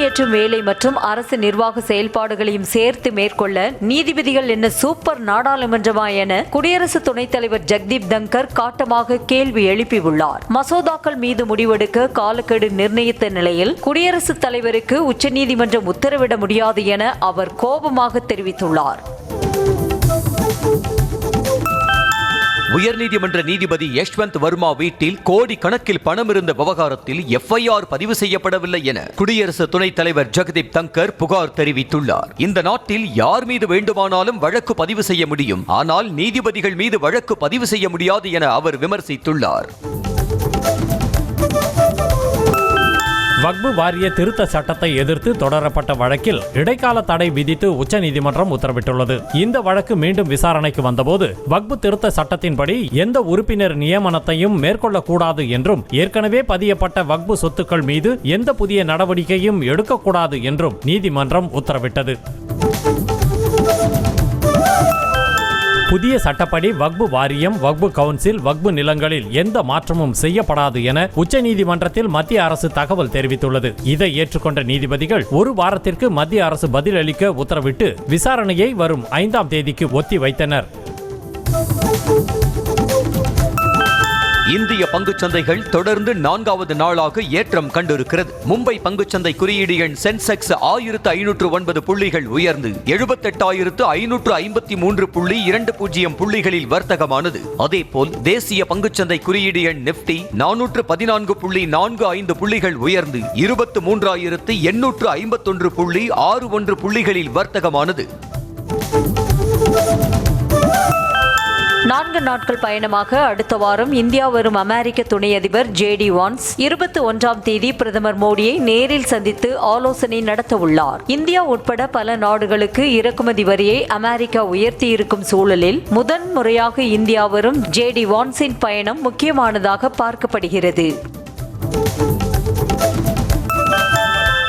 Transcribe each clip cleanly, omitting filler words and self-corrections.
கடமையேற்றும் வேலை மற்றும் அரசு நிர்வாக செயல்பாடுகளையும் சேர்த்து மேற்கொள்ள நீதிபதிகள் என்ன சூப்பர் நாடாளுமன்றமா என குடியரசு துணைத் தலைவர் ஜெகதீப் தங்கர் காட்டமாக கேள்வி எழுப்பியுள்ளார். மசோதாக்கள் மீது முடிவெடுக்க காலக்கெடு நிர்ணயித்த நிலையில் குடியரசுத் தலைவருக்கு உச்சநீதிமன்றம் உத்தரவிட முடியாது என அவர் கோபமாக தெரிவித்துள்ளார். உயர்நீதிமன்ற நீதிபதி யஷ்வந்த் வர்மா வீட்டில் கோடி கணக்கில் பணம் இருந்த விவகாரத்தில் எஃப்ஐஆர் பதிவு செய்யப்படவில்லை என குடியரசு துணைத் தலைவர் ஜெகதீப் தங்கர் புகார் தெரிவித்துள்ளார். இந்த நாட்டில் யார் மீது வேண்டுமானாலும் வழக்கு பதிவு செய்ய முடியும், ஆனால் நீதிபதிகள் மீது வழக்கு பதிவு செய்ய முடியாது என அவர் விமர்சித்துள்ளார். வக்பு வாரிய திருத்த சட்டத்தை எதிர்த்து தொடரப்பட்ட வழக்கில் இடைக்கால தடை விதித்து உச்சநீதிமன்றம் உத்தரவிட்டுள்ளது. இந்த வழக்கு மீண்டும் விசாரணைக்கு வந்தபோது வக்பு திருத்த சட்டத்தின்படி எந்த உறுப்பினர் நியமனத்தையும் மேற்கொள்ளக்கூடாது என்றும் ஏற்கனவே பதியப்பட்ட வக்பு சொத்துக்கள் மீது எந்த புதிய நடவடிக்கையும் எடுக்கக்கூடாது என்றும் நீதிமன்றம் உத்தரவிட்டது. புதிய சட்டப்படி வக்பு வாரியம், வக்பு கவுன்சில், வக்பு நிலங்களில் எந்த மாற்றமும் செய்யப்படாது என உச்சநீதிமன்றத்தில் மத்திய அரசு தகவல் தெரிவித்துள்ளது. இதை ஏற்றுக்கொண்ட நீதிபதிகள் ஒரு வாரத்திற்கு மத்திய அரசு பதிலளிக்க உத்தரவிட்டு விசாரணையை வரும் 5ஆம் தேதிக்கு ஒத்தி வைத்தனர். இந்திய பங்குச்சந்தைகள் தொடர்ந்து 4வது நாளாக ஏற்றம் கண்டிருக்கிறது. மும்பை பங்குச்சந்தை குறியீடு எண் சென்செக்ஸ் 1509 புள்ளிகள் உயர்ந்து 78,553.20 புள்ளிகளில் வர்த்தகமானது. அதேபோல் தேசிய பங்குச்சந்தை குறியீடு எண் நிப்டி 414.45 புள்ளிகள் உயர்ந்து 23,851.61 புள்ளிகளில் வர்த்தகமானது. 4 நாட்கள் பயணமாக அடுத்த வாரம் இந்தியா வரும் அமெரிக்க துணை அதிபர் JD வான்ஸ் 21ஆம் தேதி பிரதமர் மோடியை நேரில் சந்தித்து ஆலோசனை நடத்த உள்ளார். இந்தியா உட்பட பல நாடுகளுக்கு இறக்குமதி வரியை அமெரிக்கா உயர்த்தியிருக்கும் சூழலில் முதன்முறையாக இந்தியா வரும் JD வான்ஸின் பயணம் முக்கியமானதாக பார்க்கப்படுகிறது.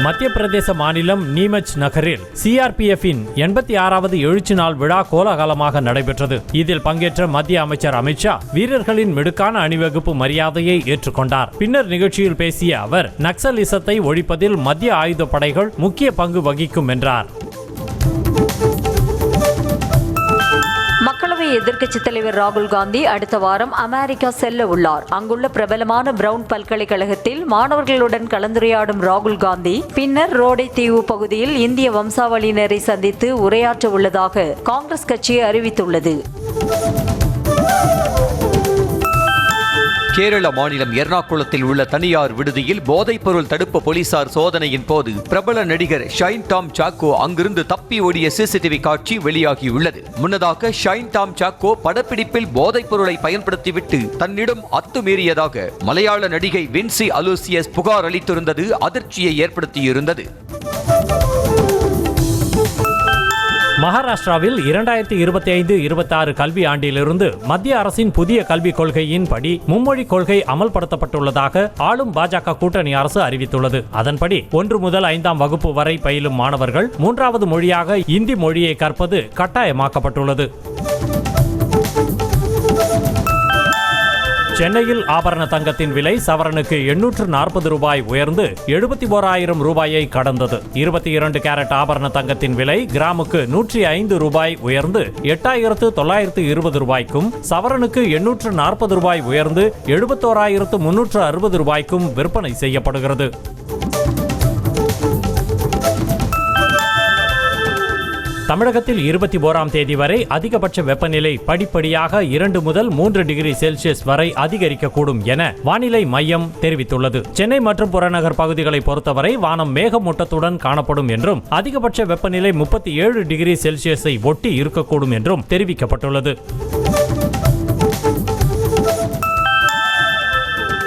மத்திய பிரதேச மாநிலம் நீமச் நகரில் CRPF-இன் 86வது எழுச்சி நாள் விழா கோலாகலமாக நடைபெற்றது. இதில் பங்கேற்ற மத்திய அமைச்சர் அமித்ஷா வீரர்களின் மிடுக்கான அணிவகுப்பு மரியாதையை ஏற்றுக்கொண்டார். பின்னர் நிகழ்ச்சியில் பேசிய அவர் நக்சலிசத்தை ஒழிப்பதில் மத்திய ஆயுத படைகள் முக்கிய பங்கு வகிக்கும் என்றார். மக்களவை எதிர்க்கட்சித் தலைவர் ராகுல் காந்தி அடுத்த வாரம் அமெரிக்கா செல்ல உள்ளார். அங்குள்ள பிரபலமான பிரவுன் பல்கலைக்கழகத்தில் மாணவர்களுடன் கலந்துரையாடும் ராகுல் காந்தி பின்னர் ரோடே தீவு பகுதியில் இந்திய வம்சாவளியினரை சந்தித்து உரையாற்ற உள்ளதாக காங்கிரஸ் கட்சி அறிவித்துள்ளது. கேரள மாநிலம் எர்ணாகுளத்தில் உள்ள தனியார் விடுதியில் போதைப்பொருள் தடுப்பு போலீசார் சோதனையின் போது பிரபல நடிகர் ஷைன் டாம் சாக்கோ அங்கிருந்து தப்பி ஓடிய CCTV காட்சி வெளியாகியுள்ளது. முன்னதாக ஷைன் டாம் சாக்கோ படப்பிடிப்பில் போதைப்பொருளை பயன்படுத்திவிட்டு தன்னிடம் அத்துமீறியதாக மலையாள நடிகை வின்சி அலூசியஸ் புகார் அளித்திருந்தது அதிர்ச்சியை ஏற்படுத்தியிருந்தது. மகாராஷ்டிராவில் 2025-26 கல்வி ஆண்டிலிருந்து மத்திய அரசின் புதிய கல்விக் கொள்கையின்படி மும்மொழி கொள்கை அமல்படுத்தப்பட்டுள்ளதாக ஆளும் பாஜக கூட்டணி அரசு அறிவித்துள்ளது. அதன்படி 1 முதல் 5ஆம் வகுப்பு வரை பயிலும் மாணவர்கள் 3வது மொழியாக இந்தி மொழியை கற்பது கட்டாயமாக்கப்பட்டுள்ளது. சென்னையில் ஆபரண தங்கத்தின் விலை சவரனுக்கு 840 ரூபாய் உயர்ந்து 71,000 ரூபாயை கடந்தது. 22 கேரட் ஆபரண தங்கத்தின் விலை கிராமுக்கு 105 ரூபாய் உயர்ந்து 8,920 ரூபாய்க்கும், சவரனுக்கு 840 ரூபாய் உயர்ந்து 71,360 ரூபாய்க்கும் விற்பனை செய்யப்படுகிறது. தமிழகத்தில் 21ஆம் தேதி வரை அதிகபட்ச வெப்பநிலை படிப்படியாக 2 முதல் 3 டிகிரி செல்சியஸ் வரை அதிகரிக்கக்கூடும் என வானிலை மையம் தெரிவித்துள்ளது. சென்னை மற்றும் புறநகர் பகுதிகளை பொறுத்தவரை வானம் மேகமூட்டத்துடன் காணப்படும் என்றும் அதிகபட்ச வெப்பநிலை 37 டிகிரி செல்சியஸை ஒட்டி இருக்கக்கூடும் என்றும் தெரிவிக்கப்பட்டுள்ளது.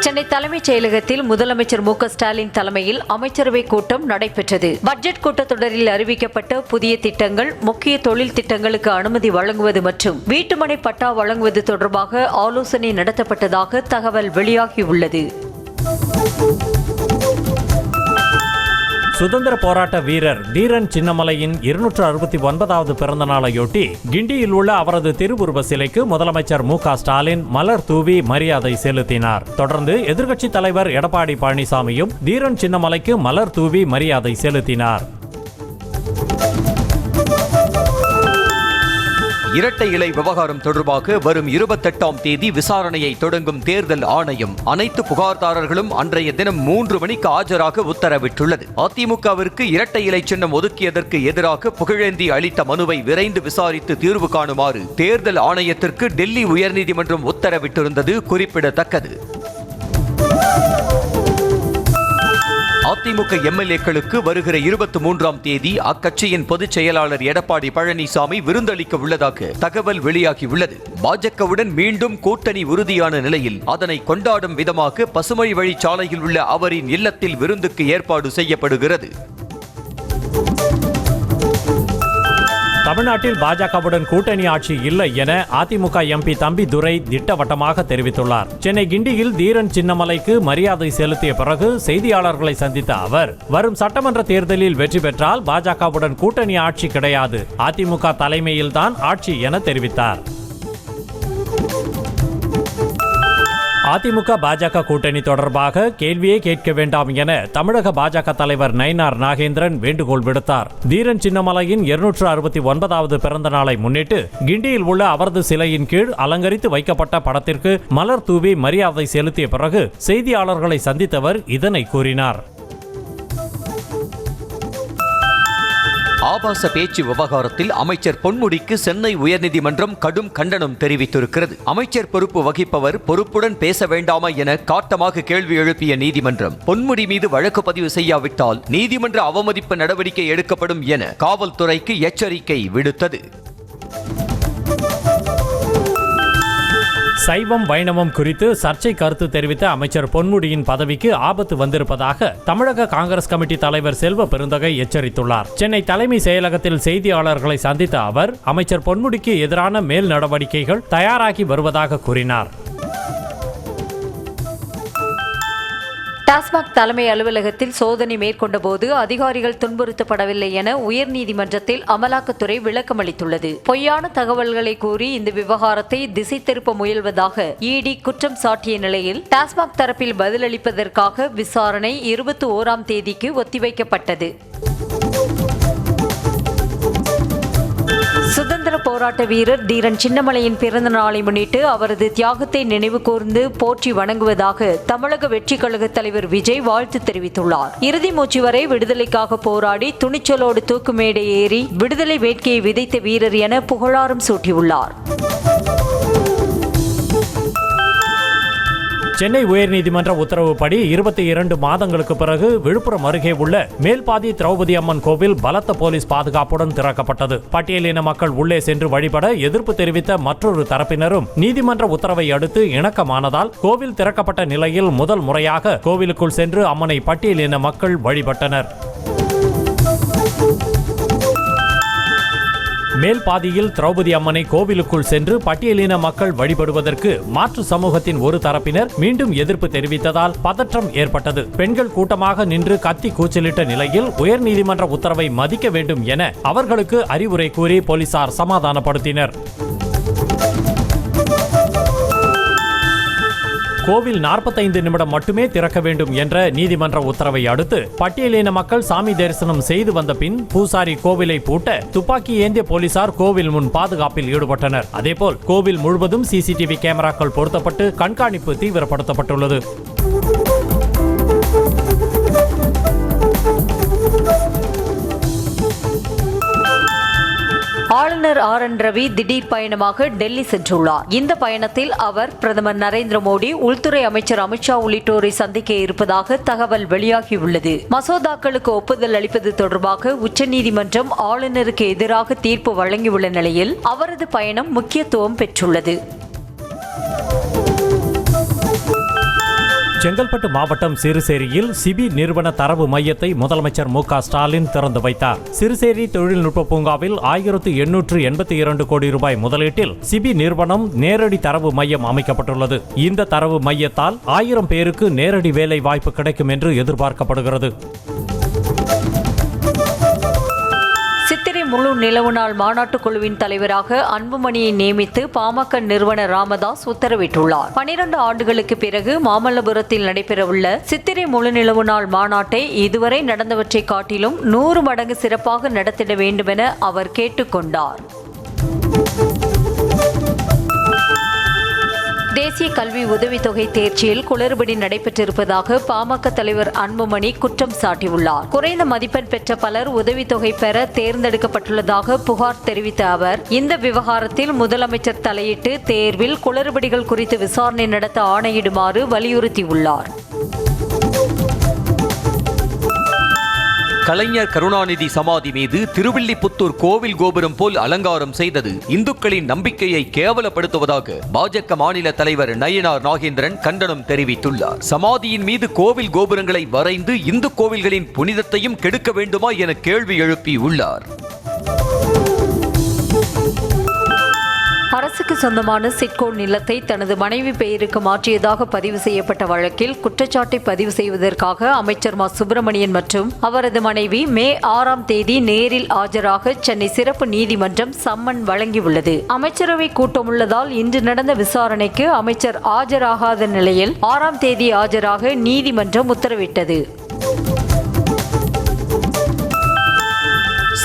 சென்னை தலைமைச் செயலகத்தில் முதலமைச்சர் மு.க. ஸ்டாலின் தலைமையில் அமைச்சரவை கூட்டம் நடைபெற்றது. பட்ஜெட் கூட்டத்தொடரில் அறிவிக்கப்பட்ட புதிய திட்டங்கள், முக்கிய தொழில் திட்டங்களுக்கு அனுமதி வழங்குவது மற்றும் வீட்டுமனை பட்டா வழங்குவது தொடர்பாக ஆலோசனை நடத்தப்பட்டதாக தகவல் வெளியாகியுள்ளது. சுதந்திர போராட்ட வீரர் தீரன் சின்னமலையின் 269வது பிறந்த நாளையொட்டி கிண்டியில் உள்ள அவரது திருவுருவ சிலைக்கு முதலமைச்சர் மு.க. ஸ்டாலின் மலர் தூவி மரியாதை செலுத்தினார். தொடர்ந்து எதிர்க்கட்சித் தலைவர் எடப்பாடி பழனிசாமியும் தீரன் சின்னமலைக்கு மலர் தூவி மரியாதை செலுத்தினார். இரட்டை இலை விவகாரம் தொடர்பாக வரும் 28ஆம் தேதி விசாரணையை தொடங்கும் தேர்தல் ஆணையம் அனைத்து புகார்தாரர்களும் அன்றைய தினம் 3 மணிக்கு ஆஜராக உத்தரவிட்டுள்ளது. அதிமுகவிற்கு இரட்டை இலை சின்னம் ஒதுக்கியதற்கு எதிராக புகழேந்தி அளித்த மனுவை விரைந்து விசாரித்து தீர்வு காணுமாறு தேர்தல் ஆணையத்திற்கு டெல்லி உயர்நீதிமன்றம் உத்தரவிட்டிருந்தது குறிப்பிடத்தக்கது. அதிமுக எம்எல்ஏக்களுக்கு வருகிற 23ஆம் தேதி அக்கட்சியின் பொதுச் செயலாளர் எடப்பாடி பழனிசாமி விருந்தளிக்க உள்ளதாக தகவல் வெளியாகியுள்ளது. பாஜகவுடன் மீண்டும் கூட்டணி உறுதியான நிலையில் அதனை கொண்டாடும் விதமாக பசுமை வழிச்சாலையில் உள்ள அவரின் இல்லத்தில் விருந்துக்கு ஏற்பாடு செய்யப்படுகிறது. தமிழ்நாட்டில் பாஜகவுடன் கூட்டணி ஆட்சி இல்லை என அதிமுக எம்பி தம்பி துரை திட்டவட்டமாக தெரிவித்துள்ளார். சென்னை கிண்டியில் தீரன் சின்னமலைக்கு மரியாதை செலுத்திய பிறகு செய்தியாளர்களை சந்தித்த அவர், வரும் சட்டமன்ற தேர்தலில் வெற்றி பெற்றால் பாஜகவுடன் கூட்டணி ஆட்சி கிடையாது, அதிமுக தலைமையில்தான் ஆட்சி என தெரிவித்தார். அதிமுக பாஜக கூட்டணி தொடர்பாக கேள்வியே கேட்க வேண்டாம் என தமிழக பாஜக தலைவர் நயினார் நாகேந்திரன் வேண்டுகோள் விடுத்தார். தீரன் சின்னமலையின் 269வது பிறந்த நாளை முன்னிட்டு கிண்டியில் உள்ள அவரது சிலையின் கீழ் அலங்கரித்து வைக்கப்பட்ட படத்திற்கு மலர் தூவி மரியாதை செலுத்திய பிறகு செய்தியாளர்களை சந்தித்தவர் இதனை கூறினார். ஆபாச பேச்சு விவகாரத்தில் அமைச்சர் பொன்முடிக்கு சென்னை உயர்நீதிமன்றம் கடும் கண்டனம் தெரிவித்திருக்கிறது. அமைச்சர் பொறுப்பு வகிப்பவர் பொறுப்புடன் பேச வேண்டாமா என காட்டமாக கேள்வி எழுப்பிய நீதிமன்றம் பொன்முடி மீது வழக்கு பதிவு செய்யாவிட்டால் நீதிமன்ற அவமதிப்பு நடவடிக்கை எடுக்கப்படும் என காவல்துறைக்கு எச்சரிக்கை விடுத்தது. சைவம் வைணவம் குறித்து சர்ச்சை கருத்து தெரிவித்த அமைச்சர் பொன்முடியின் பதவிக்கு ஆபத்து வந்திருப்பதாக தமிழக காங்கிரஸ் கமிட்டி தலைவர் செல்வ பெருந்தகை எச்சரித்துள்ளார். சென்னை தலைமை செயலகத்தில் செய்தியாளர்களை சந்தித்த அவர் அமைச்சர் பொன்முடிக்கு எதிரான மேல் நடவடிக்கைகள் தயாராகி வருவதாக கூறினார். டாஸ்மாக் தலைமை அலுவலகத்தில் சோதனை மேற்கொண்ட போது அதிகாரிகள் துன்புறுத்தப்படவில்லை என உயர்நீதிமன்றத்தில் அமலாக்கத்துறை விளக்கமளித்துள்ளது. பொய்யான தகவல்களை கூறி இந்த விவகாரத்தை திசை திருப்ப முயல்வதாக இடி குற்றம் சாட்டிய நிலையில் டாஸ்மாக் தரப்பில் பதிலளிப்பதற்காக விசாரணை 21ஆம் தேதிக்கு ஒத்திவைக்கப்பட்டது. சுதந்திர போராட்ட வீரர் தீரன் சின்னமலையின் பிறந்த நாளை முன்னிட்டு அவரது தியாகத்தை நினைவு கூர்ந்து போற்றி வணங்குவதாக தமிழக வெற்றி கழக தலைவர் விஜய் வாழ்த்து தெரிவித்துள்ளார். இறுதி மூச்சு வரை விடுதலைக்காக போராடி துணிச்சலோடு தூக்கு மேடை ஏறி விடுதலை வேட்கையை விதைத்த வீரர் என புகழாரம் சூட்டியுள்ளார். சென்னை உயர்நீதிமன்ற உத்தரவுப்படி 22 மாதங்களுக்கு பிறகு விழுப்புரம் அருகே உள்ள மேல்பாதி திரௌபதி அம்மன் கோவில் பலத்த போலீஸ் பாதுகாப்புடன் திறக்கப்பட்டது. பட்டியலின மக்கள் உள்ளே சென்று வழிபட எதிர்ப்பு தெரிவித்த மற்றொரு தரப்பினரும் நீதிமன்ற உத்தரவை அடுத்து இணக்கமானதால் கோவில் திறக்கப்பட்ட நிலையில் முதல் முறையாக கோவிலுக்குள் சென்று அம்மனை பட்டியலின மக்கள் வழிபட்டனர். மேல் பாதியில் திரௌபதி அம்மனை கோவிலுக்குள் சென்று பட்டியலின மக்கள் வழிபடுவதற்கு மாற்று சமூகத்தின் ஒரு தரப்பினர் மீண்டும் எதிர்ப்பு தெரிவித்ததால் பதற்றம் ஏற்பட்டது. பெண்கள் கூட்டமாக நின்று கத்தி கூச்சலிட்ட நிலையில் உயர்நீதிமன்ற உத்தரவை மதிக்க வேண்டும் என அவர்களுக்கு அறிவுரை கூறி போலீசார் சமாதானப்படுத்தினர். கோவில் 45 நிமிடம் மட்டுமே திறக்க வேண்டும் என்ற நீதிமன்ற உத்தரவை அடுத்து பட்டியலின மக்கள் சாமி தரிசனம் செய்து வந்த பின் பூசாரி கோவிலை பூட்ட துப்பாக்கி ஏந்திய போலீசார் கோவில் முன் பாதுகாப்பில் ஈடுபட்டனர். அதேபோல் கோவில் முழுவதும் சிசிடிவி கேமராக்கள் பொருத்தப்பட்டு கண்காணிப்பு தீவிரப்படுத்தப்பட்டுள்ளது. ஆளுநர் ஆர்.என். ரவி திடீர் பயணமாக டெல்லி சென்றுள்ளார். இந்த பயணத்தில் அவர் பிரதமர் நரேந்திர மோடி, உள்துறை அமைச்சர் அமித்ஷா உள்ளிட்டோரை சந்திக்க இருப்பதாக தகவல் வெளியாகியுள்ளது. மசோதாக்களுக்கு ஒப்புதல் அளிப்பது தொடர்பாக உச்சநீதிமன்றம் ஆளுநருக்கு எதிராக தீர்ப்பு வழங்கியுள்ள நிலையில் அவரது பயணம் முக்கியத்துவம் பெற்றுள்ளது. செங்கல்பட்டு மாவட்டம் சிறுசேரியில் சிபி நிறுவன தரவு மையத்தை முதலமைச்சர் மு.க. ஸ்டாலின் திறந்து வைத்தார். சிறுசேரி தொழில்நுட்ப பூங்காவில் 1882 கோடி ரூபாய் முதலீட்டில் சிபி நிறுவனம் நேரடி தரவு மையம் அமைக்கப்பட்டுள்ளது. இந்த தரவு மையத்தால் 1000 பேருக்கு நேரடி வேலை வாய்ப்பு கிடைக்கும் என்று எதிர்பார்க்கப்படுகிறது. சித்திரை முழு நிலவு நாள் மாநாட்டுக் குழுவின் தலைவராக அன்புமணியை நியமித்து பாமக நிறுவனர் ராமதாஸ் உத்தரவிட்டுள்ளார். 12 ஆண்டுகளுக்கு பிறகு மாமல்லபுரத்தில் நடைபெறவுள்ள சித்திரை முழு நிலவு நாள் மாநாட்டை இதுவரை நடந்தவற்றை காட்டிலும் 100 மடங்கு சிறப்பாக நடத்திட வேண்டுமென அவர் கேட்டுக்கொண்டார். தேசிய கல்வி உதவித்தொகை தேர்ச்சியில் குளறுபடி நடைபெற்றிருப்பதாக பாமக தலைவர் அன்புமணி குற்றம் சாட்டியுள்ளார். குறைந்த மதிப்பெண் பெற்ற பலர் உதவித்தொகை பெற தேர்ந்தெடுக்கப்பட்டுள்ளதாக புகார் தெரிவித்த அவர், இந்த விவகாரத்தில் முதலமைச்சர் தலையிட்டு தேர்வில் குளறுபடிகள் குறித்து விசாரணை நடத்த ஆணையிடுமாறு வலியுறுத்தியுள்ளார். கலைஞர் கருணாநிதி சமாதி மீது திருவில்லிபுத்தூர் கோவில் கோபுரம் போல் அலங்காரம் செய்தது இந்துக்களின் நம்பிக்கையை கேவலப்படுத்துவதாக பாஜக மாநில தலைவர் நயினார் நாகேந்திரன் கண்டனம் தெரிவித்துள்ளார். சமாதியின் மீது கோவில் கோபுரங்களை வரைந்து இந்து கோவில்களின் புனிதத்தையும் கெடுக்க வேண்டுமா என கேள்வி எழுப்பியுள்ளார். அரசுக்கு சொந்தமான சிட்கோ நிலத்தை தனது மனைவி பெயருக்கு மாற்றியதாக பதிவு செய்யப்பட்ட வழக்கில் குற்றச்சாட்டை பதிவு செய்வதற்காக அமைச்சர் மா சுப்பிரமணியன் மற்றும் அவரது மனைவி மே 6ஆம் தேதி நேரில் ஆஜராக சென்னை சிறப்பு நீதிமன்றம் சம்மன் வழங்கியுள்ளது. அமைச்சரவை கூட்டம் உள்ளதால் இன்று நடந்த விசாரணைக்கு அமைச்சர் ஆஜராகாத நிலையில் 6ஆம் தேதி ஆஜராக நீதிமன்றம் உத்தரவிட்டது.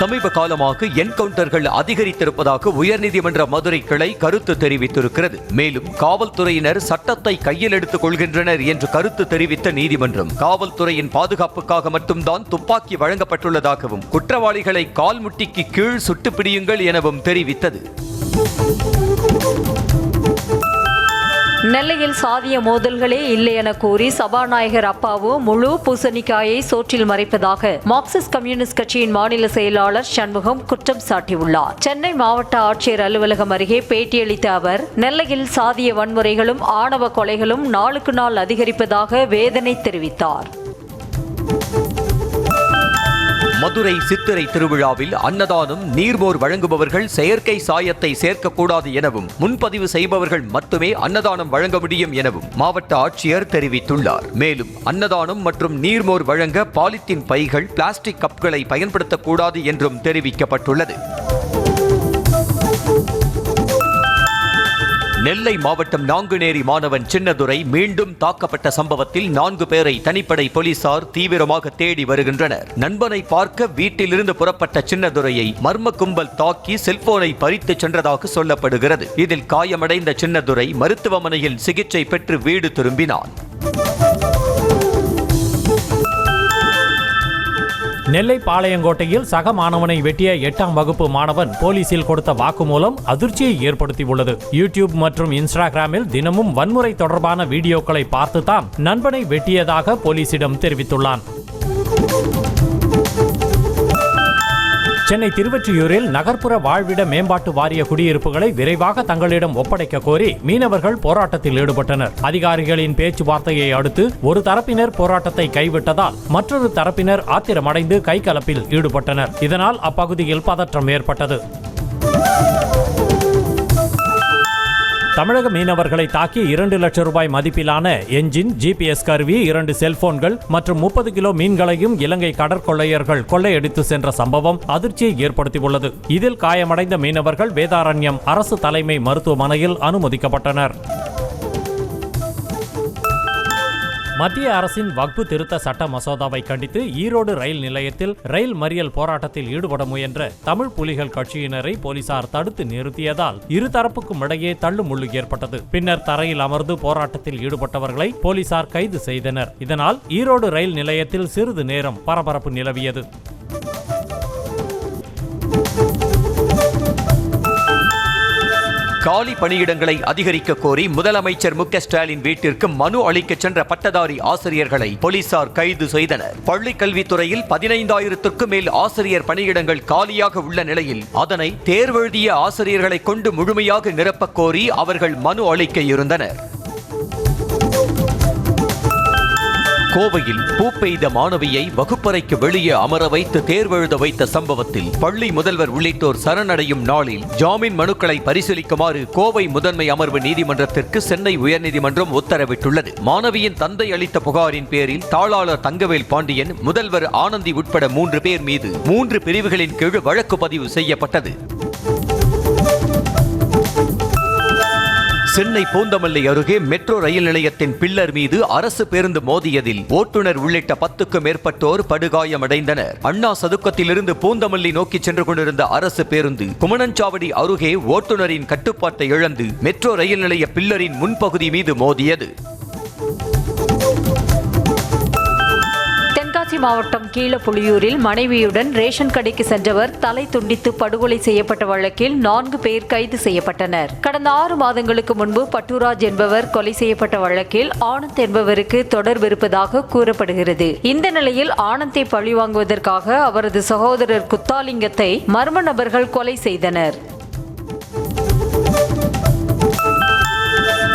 சமீப காலமாக என்கவுண்டர்கள் அதிகரித்திருப்பதாக உயர்நீதிமன்ற மதுரை கிளை கருத்து தெரிவித்திருக்கிறது. மேலும் காவல்துறையினர் சட்டத்தை கையில் எடுத்துக் கொள்கின்றனர் என்று கருத்து தெரிவித்த நீதிமன்றம், காவல்துறையின் பாதுகாப்புக்காக மட்டும்தான் துப்பாக்கி வழங்கப்பட்டுள்ளதாகவும் குற்றவாளிகளை கால் முட்டிக்கு கீழ் சுட்டு பிடியுங்கள் எனவும் தெரிவித்தது. நெல்லையில் சாதிய மோதல்களே இல்லை என கூறி சபாநாயகர் அப்பாவு முழு பூசணிக்காயை சோற்றில் மறைப்பதாக மார்க்சிஸ்ட் கம்யூனிஸ்ட் கட்சியின் மாநில செயலாளர் சண்முகம் குற்றம் சாட்டியுள்ளார். சென்னை மாவட்ட ஆட்சியர் அலுவலகம் அருகே பேட்டியளித்த அவர், நெல்லையில் சாதிய வன்முறைகளும் ஆணவ கொலைகளும் நாளுக்கு நாள் அதிகரிப்பதாக வேதனை தெரிவித்தார். மதுரை சித்திரை திருவிழாவில் அன்னதானம், நீர்மோர் வழங்குபவர்கள் செயற்கை சாயத்தை சேர்க்கக்கூடாது எனவும் முன்பதிவு செய்பவர்கள் மட்டுமே அன்னதானம் வழங்க முடியும் எனவும் மாவட்ட ஆட்சியர் தெரிவித்துள்ளார். மேலும் அன்னதானம் மற்றும் நீர்மோர் வழங்க பாலித்தீன் பைகள், பிளாஸ்டிக் கப்களை பயன்படுத்தக்கூடாது என்றும் தெரிவிக்கப்பட்டுள்ளது. நெல்லை மாவட்டம் நாங்குநேரி மாணவன் சின்னதுரை மீண்டும் தாக்கப்பட்ட சம்பவத்தில் 4 பேரை தனிப்படை போலீசார் தீவிரமாக தேடி வருகின்றனர். நண்பனை பார்க்க வீட்டிலிருந்து புறப்பட்ட சின்னதுரையை மர்ம கும்பல் தாக்கி செல்போனை பறித்து சென்றதாக சொல்லப்படுகிறது. இதில் காயமடைந்த சின்னதுரை மருத்துவமனையில் சிகிச்சை பெற்று வீடு திரும்பினான். நெல்லை பாளையங்கோட்டையில் சக மாணவனை வெட்டிய 8ஆம் வகுப்பு மாணவன் போலீசில் கொடுத்த வாக்குமூலம் அதிர்ச்சியை ஏற்படுத்தியுள்ளது. யூடியூப் மற்றும் இன்ஸ்டாகிராமில் தினமும் வன்முறை தொடர்பான வீடியோக்களை பார்த்துதான் நண்பனை வெட்டியதாக போலீசிடம் தெரிவித்துள்ளான். சென்னை திருவொற்றியூரில் நகர்ப்புற வாழ்விட மேம்பாட்டு வாரிய குடியிருப்புகளை விரைவாக தங்களிடம் ஒப்படைக்க கோரி மீனவர்கள் போராட்டத்தில் ஈடுபட்டனர். அதிகாரிகளின் பேச்சுவார்த்தையை அடுத்து ஒரு தரப்பினர் போராட்டத்தை கைவிட்டதால் மற்றொரு தரப்பினர் ஆத்திரமடைந்து கைகலப்பில் ஈடுபட்டனர். இதனால் அப்பகுதியில் பதற்றம் ஏற்பட்டது. தமிழக மீனவர்களை தாக்கி 2 லட்சம் ரூபாய் மதிப்பிலான என்ஜின், GPS கருவி, 2 செல்போன்கள் மற்றும் 30 கிலோ மீன்களையும் இலங்கை கடற்கொள்ளையர்கள் கொள்ளையடித்து சென்ற சம்பவம் அதிர்ச்சியை ஏற்படுத்தியுள்ளது. இதில் காயமடைந்த மீனவர்கள் வேதாரண்யம் அரசு தலைமை மருத்துவமனையில் அனுமதிக்கப்பட்டனர். மத்திய அரசின் வக்பு திருத்த சட்ட மசோதாவை கண்டித்து ஈரோடு ரயில் நிலையத்தில் ரயில் மறியல் போராட்டத்தில் ஈடுபட முயன்ற தமிழ் புலிகள் கட்சியினரை போலீசார் தடுத்து நிறுத்தியதால் இருதரப்புக்கும் இடையே தள்ளுமுள்ளு ஏற்பட்டது. பின்னர் தரையில் அமர்ந்து போராட்டத்தில் ஈடுபட்டவர்களை போலீசார் கைது செய்தனர். இதனால் ஈரோடு ரயில் நிலையத்தில் சிறிது நேரம் பரபரப்பு நிலவியது. காலி பணியிடங்களை அதிகரிக்க கோரி முதலமைச்சர் மு க ஸ்டாலின் வீட்டிற்கு மனு அளிக்க சென்ற பட்டதாரி ஆசிரியர்களை போலீசார் கைது செய்தனர். பள்ளிக் கல்வித்துறையில் 15,000க்கும் மேல் ஆசிரியர் பணியிடங்கள் காலியாக உள்ள நிலையில் அதனை தேர்வெழுதிய ஆசிரியர்களை கொண்டு முழுமையாக நிரப்பக் கோரி அவர்கள் மனு அளிக்க இருந்தனர். கோவையில் பூ பெய்த மாணவியை வகுப்பறைக்கு வெளியே அமர வைத்து தேர்வெழுத வைத்த சம்பவத்தில் பள்ளி முதல்வர் உள்ளிட்டோர் சரணடையும் நாளில் ஜாமீன் மனுக்களை பரிசீலிக்குமாறு கோவை முதன்மை அமர்வு நீதிமன்றத்திற்கு சென்னை உயர்நீதிமன்றம் உத்தரவிட்டுள்ளது. மாணவியின் தந்தை அளித்த புகாரின் பேரில் தாளாளர் தங்கவேல் பாண்டியன், முதல்வர் ஆனந்தி உட்பட 3 பேர் மீது 3 பிரிவுகளின் கீழ் வழக்கு பதிவு செய்யப்பட்டது. சென்னை பூந்தமல்லி அருகே மெட்ரோ ரயில் நிலையத்தின் பில்லர் மீது அரசு பேருந்து மோதியதில் ஓட்டுநர் உள்ளிட்ட 10க்கும் மேற்பட்டோர் படுகாயமடைந்தனர். அண்ணா சதுக்கத்திலிருந்து பூந்தமல்லி நோக்கி சென்று கொண்டிருந்த அரசு பேருந்து குமணன்சாவடி அருகே ஓட்டுநரின் கட்டுப்பாட்டை இழந்து மெட்ரோ ரயில் நிலைய பில்லரின் முன்பகுதி மீது மோதியது. தென்காசி மாவட்டம் கீழப்புலியூரில் மனைவியுடன் ரேஷன் கடைக்கு சென்றவர் தலை துண்டித்து படுகொலை செய்யப்பட்ட வழக்கில் 4 பேர் கைது செய்யப்பட்டனர். கடந்த 6 மாதங்களுக்கு முன்பு பட்டுராஜ் என்பவர் கொலை செய்யப்பட்ட வழக்கில் ஆனந்த் என்பவருக்கு தொடர்பு இருப்பதாக கூறப்படுகிறது. இந்த நிலையில் ஆனந்தை பழிவாங்குவதற்காக அவரது சகோதரர் குத்தாலிங்கத்தை மர்ம நபர்கள் கொலை செய்தனர்.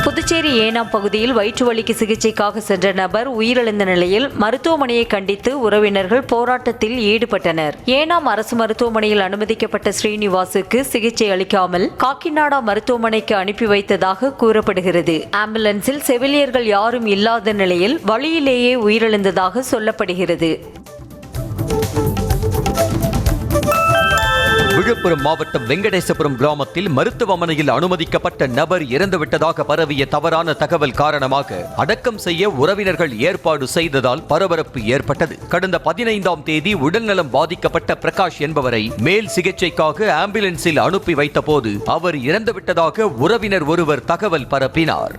புதுச்சேரி ஏனாம் பகுதியில் வயிற்று வலிக்கு சிகிச்சைக்காக சென்ற நபர் உயிரிழந்த நிலையில் மருத்துவமனையை கண்டித்து உறவினர்கள் போராட்டத்தில் ஈடுபட்டனர். ஏனாம் அரசு மருத்துவமனையில் அனுமதிக்கப்பட்ட ஸ்ரீனிவாசுக்கு சிகிச்சை அளிக்காமல் காக்கிநாடா மருத்துவமனைக்கு அனுப்பி வைத்ததாக கூறப்படுகிறது. ஆம்புலன்ஸில் செவிலியர்கள் யாரும் இல்லாத நிலையில் வழியிலேயே உயிரிழந்ததாக சொல்லப்படுகிறது. விழுப்புரம் மாவட்டம் வெங்கடேசபுரம் கிராமத்தில் மருத்துவமனையில் அனுமதிக்கப்பட்ட நபர் இறந்துவிட்டதாக பரவிய தவறான தகவல் காரணமாக அடக்கம் செய்ய உறவினர்கள் ஏற்பாடு செய்ததால் பரபரப்பு ஏற்பட்டது. கடந்த 15ஆம் தேதி உடல்நலம் பாதிக்கப்பட்ட பிரகாஷ் என்பவரை மேல் சிகிச்சைக்காக ஆம்புலன்ஸில் அனுப்பி வைத்தபோது அவர் இறந்துவிட்டதாக உறவினர் ஒருவர் தகவல் பரப்பினார்.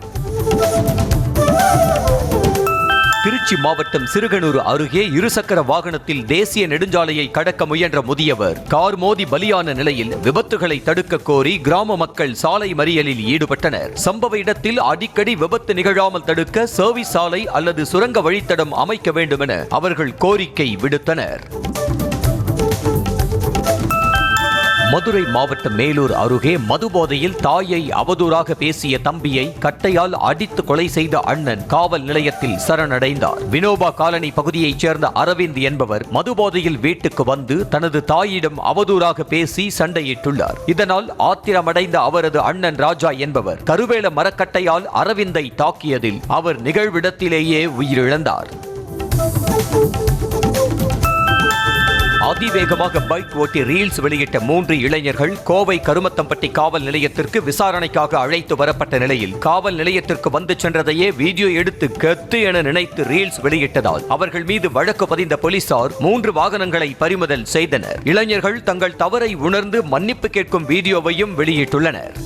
திருச்சி மாவட்டம் சிறுகனூர் அருகே இருசக்கர வாகனத்தில் தேசிய நெடுஞ்சாலையை கடக்க முயன்ற முதியவர் கார் மோதி பலியான நிலையில் விபத்துகளை தடுக்க கோரி கிராம மக்கள் சாலை மறியலில் ஈடுபட்டனர். சம்பவ இடத்தில் அடிக்கடி விபத்து நிகழாமல் தடுக்க சர்வீஸ் சாலை அல்லது சுரங்க வழித்தடம் அமைக்க வேண்டும் என அவர்கள் கோரிக்கை விடுத்தனர். மதுரை மாவட்டம் மேலூர் அருகே மதுபோதையில் தாயை அவதூறாக பேசிய தம்பியை கட்டையால் அடித்து கொலை செய்த அண்ணன் காவல் நிலையத்தில் சரணடைந்தார். வினோபா காலனி பகுதியைச் சேர்ந்த அரவிந்த் என்பவர் மதுபோதையில் வீட்டுக்கு வந்து தனது தாயிடம் அவதூறாக பேசி சண்டையிட்டுள்ளார். இதனால் ஆத்திரமடைந்த அவரது அண்ணன் ராஜா என்பவர் கருவேல மரக்கட்டையால் அரவிந்தை தாக்கியதில் அவர் நிகழ்விடத்திலேயே உயிரிழந்தார். அதிவேகமாக பைக் ஓட்டி ரீல்ஸ் வெளியிட்ட 3 இளைஞர்கள் கோவை கருமத்தம்பட்டி காவல் நிலையத்திற்கு விசாரணைக்காக அழைத்து வரப்பட்ட நிலையில் காவல் நிலையத்திற்கு வந்து சென்றதையே வீடியோ எடுத்து கத்து என நினைத்து ரீல்ஸ் வெளியிட்டதால் அவர்கள் மீது வழக்கு பதிந்த போலீசார் 3 வாகனங்களை பறிமுதல் செய்தனர். இளைஞர்கள் தங்கள் தவறை உணர்ந்து மன்னிப்பு கேட்கும் வீடியோவையும் வெளியிட்டுள்ளனர்.